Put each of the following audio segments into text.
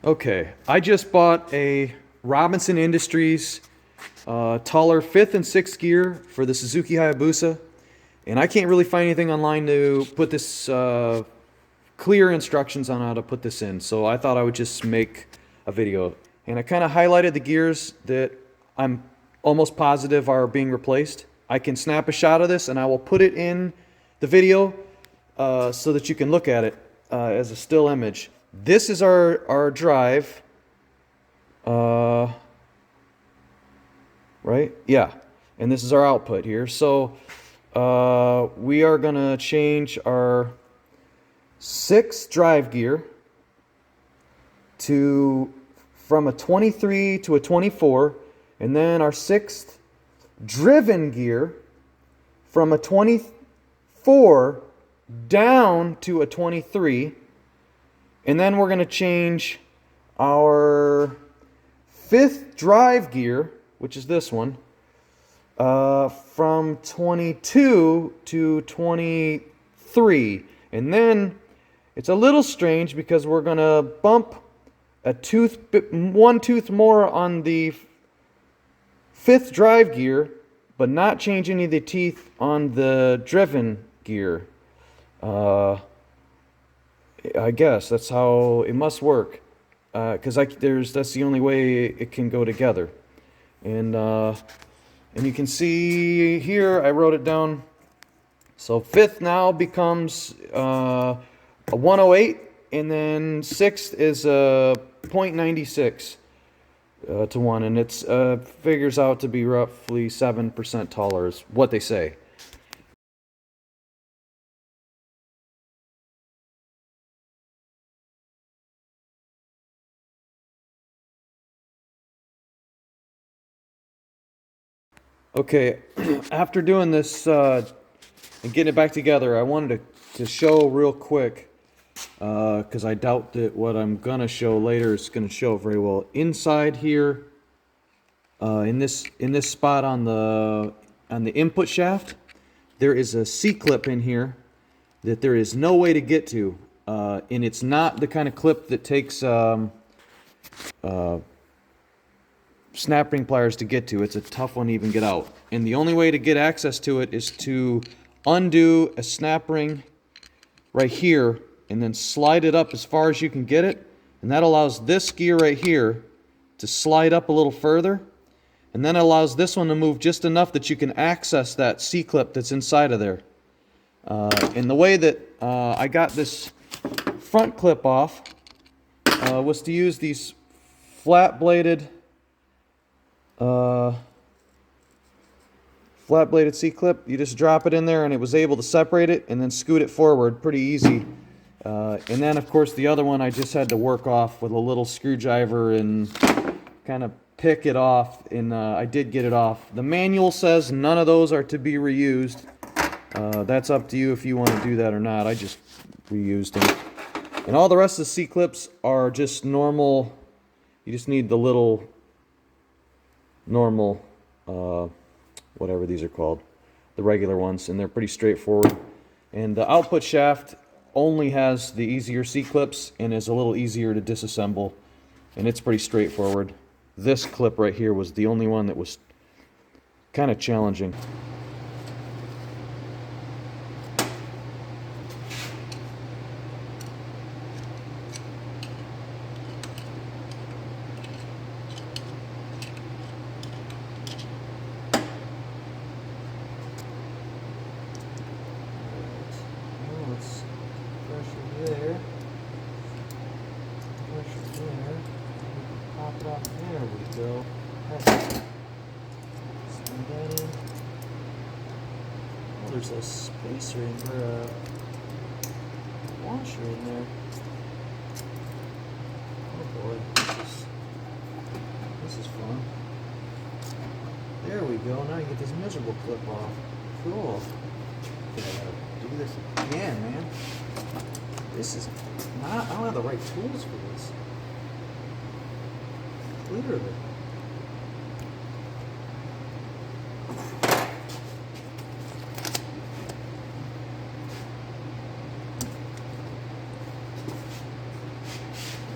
Okay, I just bought a Robinson Industries taller 5th and 6th gear for the Suzuki Hayabusa, and I can't really find anything online to put this clear instructions on how to put this in, so I thought I would just make a video. And I kind of highlighted the gears that I'm almost positive are being replaced. I can snap a shot of this and I will put it in the video so that you can look at it as a still image. This is our drive, right? Yeah, and this is our output here. So we are gonna change our 6th drive gear from a 23 to a 24, and then our 6th driven gear from a 24 down to a 23. And then we're going to change our 5th drive gear, which is this one, from 22 to 23. And then it's a little strange because we're going to bump one tooth more on the 5th drive gear, but not change any of the teeth on the driven gear. I guess that's how it must work, because that's the only way it can go together. And you can see here I wrote it down. So 5th now becomes a 108, and then 6th is a 0.96 to 1, and it's figures out to be roughly 7% taller is what they say. Okay, after doing this and getting it back together, I wanted to show real quick, because I doubt that what I'm going to show later is going to show very well. Inside here, in this spot on the input shaft, there is a C-clip in here that there is no way to get to, and it's not the kind of clip that takes snap ring pliers to get to. It's a tough one to even get out. And the only way to get access to it is to undo a snap ring right here and then slide it up as far as you can get it. And that allows this gear right here to slide up a little further. And then it allows this one to move just enough that you can access that C-clip that's inside of there. And the way that I got this front clip off was to use these flat-bladed C-clip. You just drop it in there and it was able to separate it and then scoot it forward pretty easy. And then of course the other one I just had to work off with a little screwdriver and kind of pick it off, and I did get it off. The manual says none of those are to be reused. That's up to you if you want to do that or not. I just reused them. And all the rest of the C-clips are just normal. You just need the little normal whatever these are called, the regular ones, and they're pretty straightforward. And the output shaft only has the easier C-clips and is a little easier to disassemble, and it's pretty straightforward. This clip right here was the only one that was kind of challenging. There we go. Oh, there's a spacer in there, a washer in there. Oh boy, this is fun. There we go. Now you get this miserable clip off. Cool. I gotta do this again, man. This is not. I don't have the right tools for this. Literally.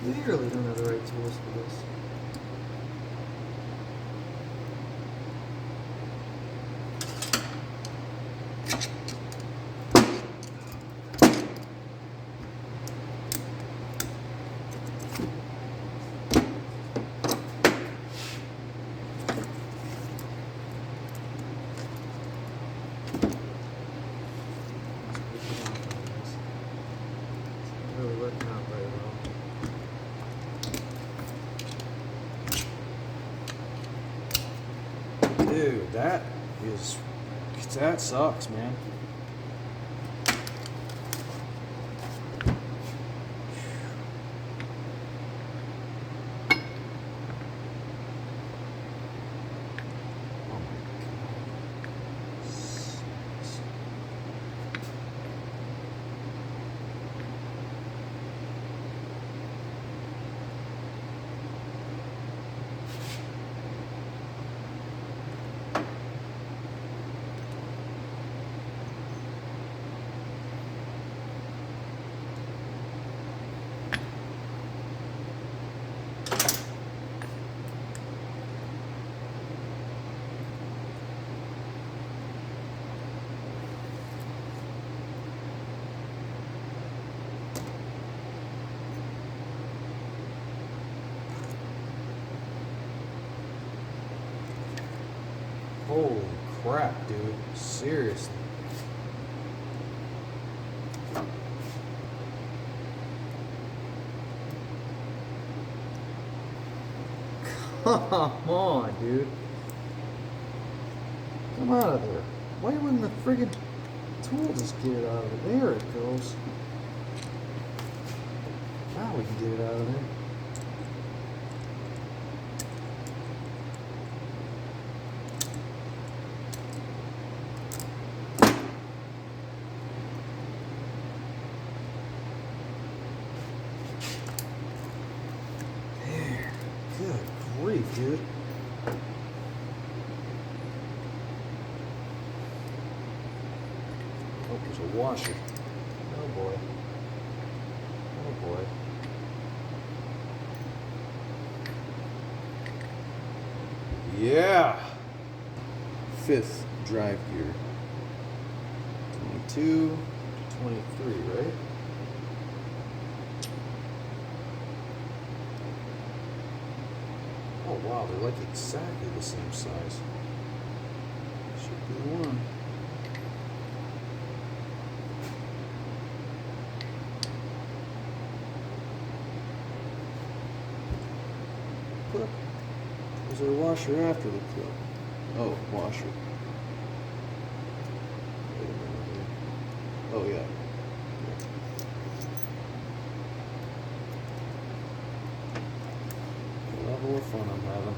clearly don't have the right tools for this. Really working out very well. Dude, that sucks, man. Oh my Holy crap, dude. Seriously. Come on, dude. Come out of there. Why wouldn't the friggin' tool just get it out of it? There it goes. Now we can get it out of there. Good grief, dude. Oh, there's a washer. Oh boy. Oh boy. Yeah! 5th drive gear. 22 to 23, right? Oh wow, they're like exactly the same size. Should be the one. Clip. Is there a washer after the clip? Oh, washer. Wait a minute here. Oh yeah. Level of fun I'm having.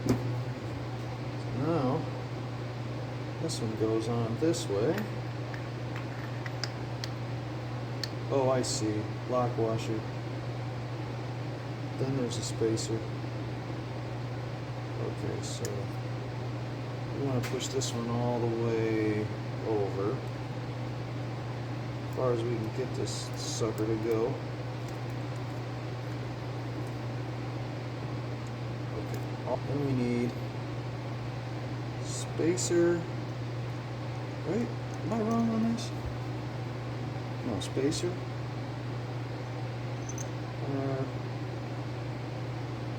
So now, this one goes on this way. Oh, I see. Lock washer. Then there's a spacer. Okay, so we want to push this one all the way over. As far as we can get this sucker to go. Okay. Then we need spacer. Right? Am I wrong on this? No, spacer.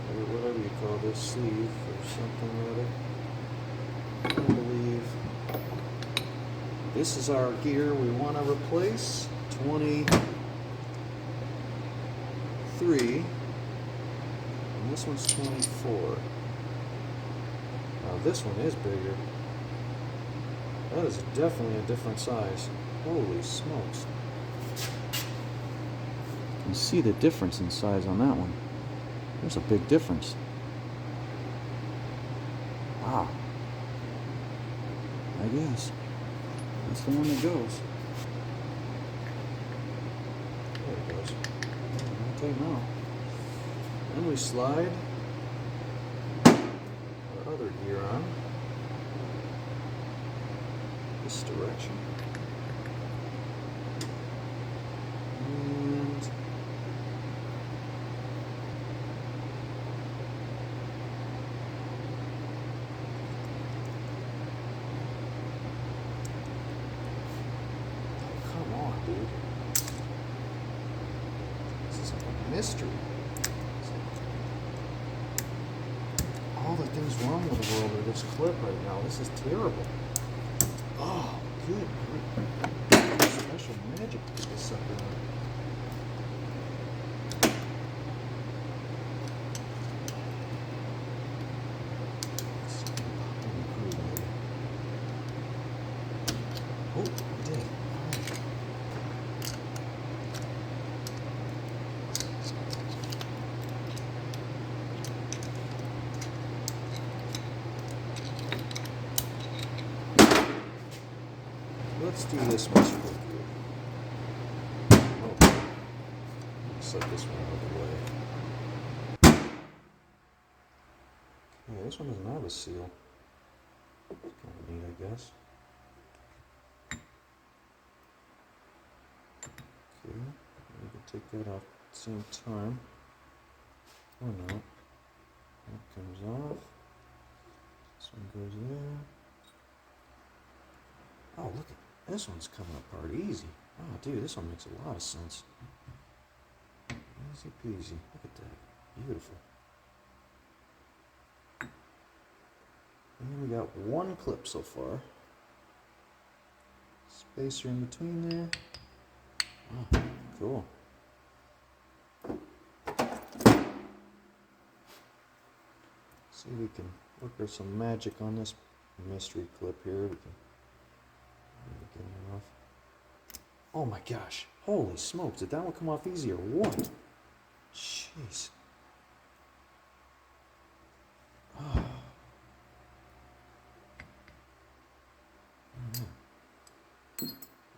Or whatever you call this, sleeve or something or other. I believe this is our gear we want to replace. 23. And this one's 24. Now this one is bigger. That is definitely a different size. Holy smokes. You can see the difference in size on that one. There's a big difference. Ah. I guess. That's the one that goes. There it goes. Okay, now. Then we slide our other gear on. This direction. weird. This is like a mystery. All the things wrong with the world are this clip right now. This is terrible. Oh, good. Special magic to this sucker on. Oh, I did. Let's do this one. Oh, set this one out of the way. Okay, this one doesn't have a seal. It's kind of neat, I guess. Okay, we can take that off at the same time. Or not. That comes off. This one goes there. Oh, look at this one's coming apart easy. Oh, dude, this one makes a lot of sense. Easy peasy. Look at that. Beautiful. And we got one clip so far. Spacer in between there. Oh, cool. See if we can work with some magic on this mystery clip here. We can get it off. Oh my gosh. Holy smokes. Did that one come off easy or what? Jeez. Oh.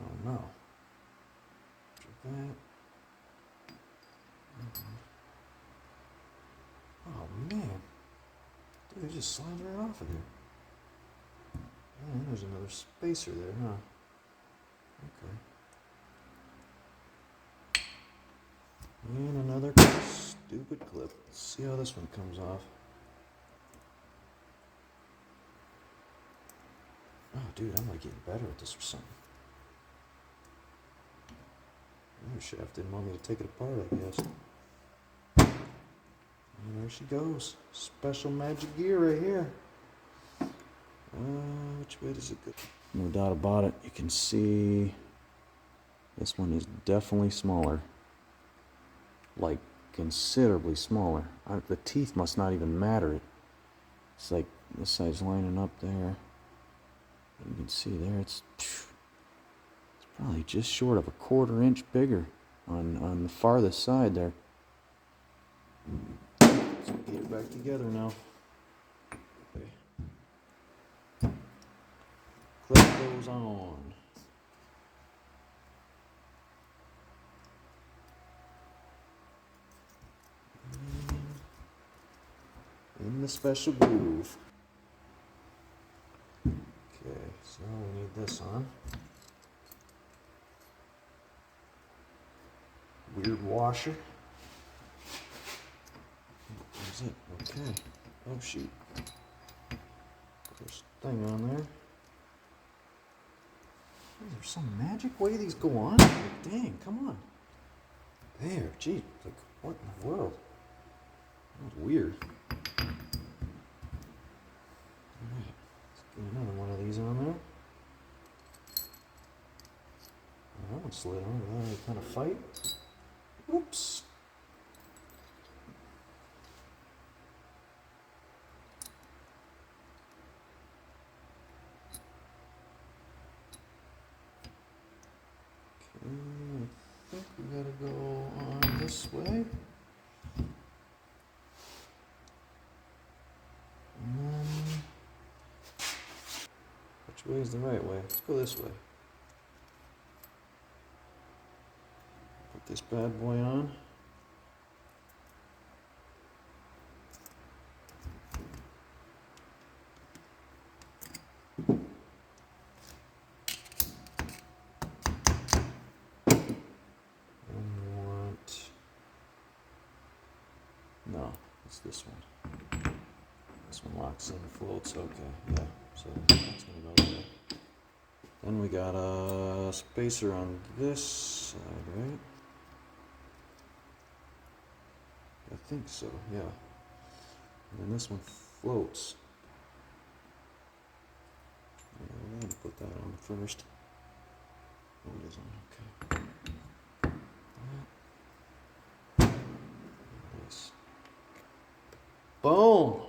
Oh no. Try that. Oh man. Dude, they just slammed right off of there. And there's another spacer there, huh? Okay. And another stupid clip. Let's see how this one comes off. Oh, dude, I'm like getting better at this or something. The shaft didn't want me to take it apart, I guess. And there she goes. Special magic gear right here. Which way does it go? No doubt about it. You can see this one is definitely smaller. Like considerably smaller. The teeth must not even matter. It's like this side's lining up there. You can see there it's probably just short of a 1/4 inch bigger on the farthest side there. Let's get it back together now. Okay. Clip goes on. In the special groove. Okay, so we need this on. Weird washer. Is it? Okay. Oh shoot. There's a thing on there. Is there some magic way these go on? Like, dang, come on. There, gee, like what in the world? That was weird. Alright, let's get another one of these on there. Oh, that one slid on without any kind of fight. Oops. Okay, I think we gotta go on this way. And then, which way is the right way? Let's go this way. Put this bad boy on. No, it's this one. This one locks in, floats, okay, yeah, so that's gonna go there. Then we got a spacer on this side, right? I think so, yeah. And then this one floats. Yeah, I'm gonna put that on first. Oh, it isn't. Okay. Nice. Boom!